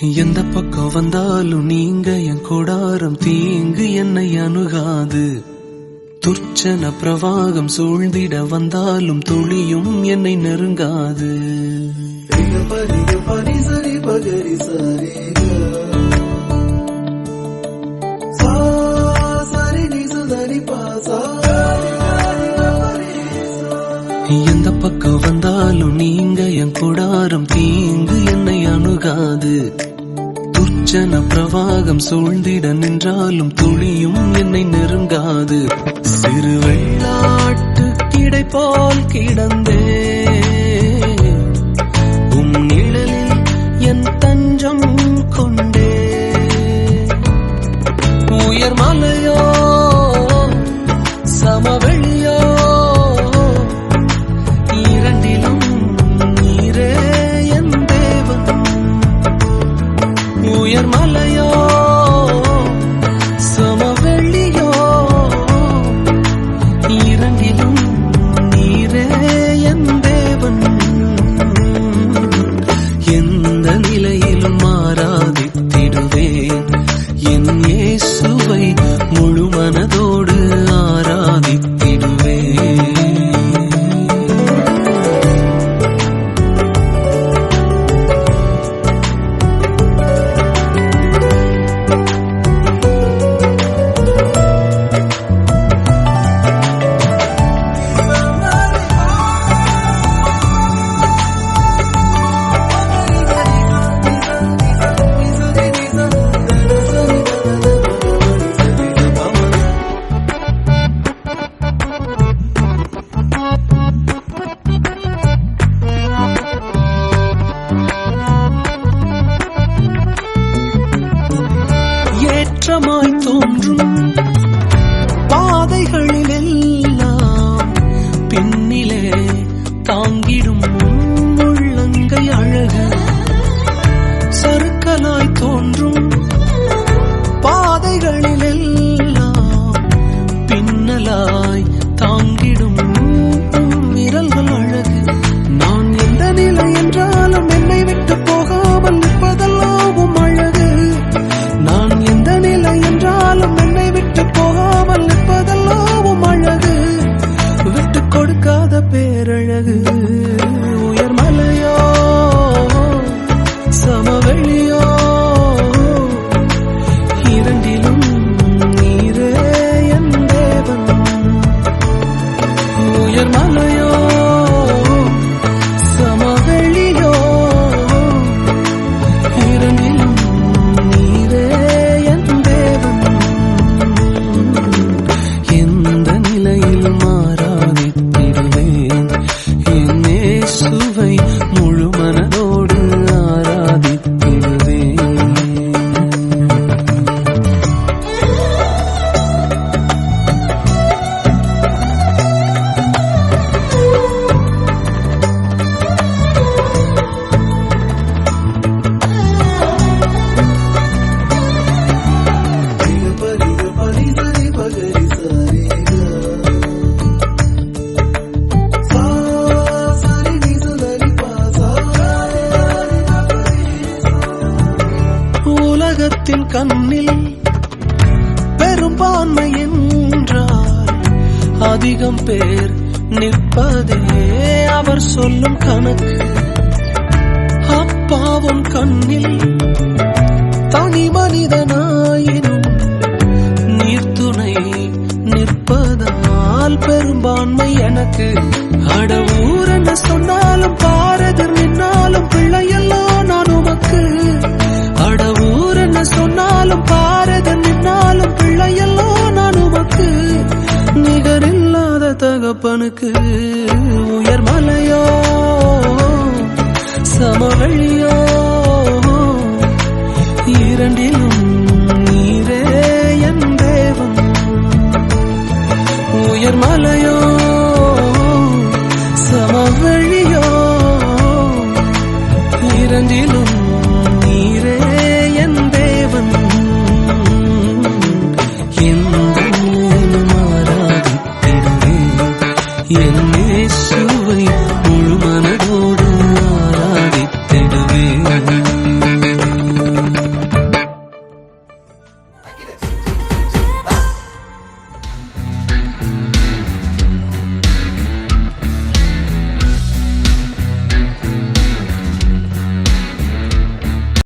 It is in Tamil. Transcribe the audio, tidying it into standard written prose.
எந்த பக்கம் வந்தாலும் நீங்க என் கொடாரம் தீங்கு என்னை அணுகாது. துர்ச்சன பிரவாகம் சூழ்ந்திட வந்தாலும் துளியும் என்னை நெருங்காது. எந்த பக்கம் வந்தாலும் நீங்க என் கொடாரம் தீங்கு என்னை அணுகாது. துர்ச்சன பிரவாகம் சூழ்ந்திட நின்றாலும் துளியும் என்னை நெருங்காது. சிறு வெள்ளாட்டு கிடை போல் கிடந்தே உம் நிழலில் என் தஞ்சம் கொண்டே. உயர் மலையோ சமவெளியோ இரண்டிலும் நீரே என் தேவன். உயர் மலையோ சமவெளியோ இரண்டிலும் நீரே என் தேவன். எந்த நிலையிலும் ஆராதித்திடுவேன் என் இயேசுவை முழு மனதோடு ஆராதித்திடுவேன். ஏற்றமாய் தோன்றும் பாதைகளிலெல்லாம் பின்னிலே தாங்கிடும் உள்ளங்கை அழகு. சறுக்கலாய் தோன்றும் பாதைகளிலெல்லாம் பின்னலாய் தாங்கிடும் விரல்கள் அழகு. நான் எந்த நிலை என்றாலும் என்னை விட்டு போகாமல் நிற்பதெல்லாம் அழகு. நான் எந்த நிலை என்றாலும் என்னை விட்டு போகாமல் நிற்பதெல்லாம் அழகு. விட்டு கொடுக்காத பேரழகு. உயர் மலையோ சமவெளியோ இரண்டிலும் நீரே என் தேவன். உயர் மலையோ சமவெளியோ இரண்டிலும் நீரே என் தேவன். எந்த நிலையிலும் ஆராதித்திடுவேன் என் இயேசுவை முழு மனதோடு ஆராதித்திடுவேன். உலகத்தின் கண்ணில் பெரும்பான்மை என்றால் அதிகம் பேர் நிற்பதே அவர் சொல்லும் கணக்கு. அப்பாவும் கண்ணில் தனி மனிதனாயினும் நீர்த்துணை நிற்பதால் பெரும்பான்மை எனக்கு. அடவூர் என்ன சொன்னாலும் பாரதர் நின்னாலும் பிள்ளையெல்லாம் நான் உமக்கு. அடவூர் என்ன சொன்னாலும் பாரதர் நின்னாலும் பிள்ளையெல்லாம் நான் உமக்கு. நிகரில்லாத தகப்பனுக்கு. உயர் மலையோ சமவெளியோ இரண்டிலும் நீரே என் தேவன். உயர் மலையோ சமவெளியோ இரண்டிலும் நீரே என் தேவன். எந்த ஆராதித்திடுவேன் என்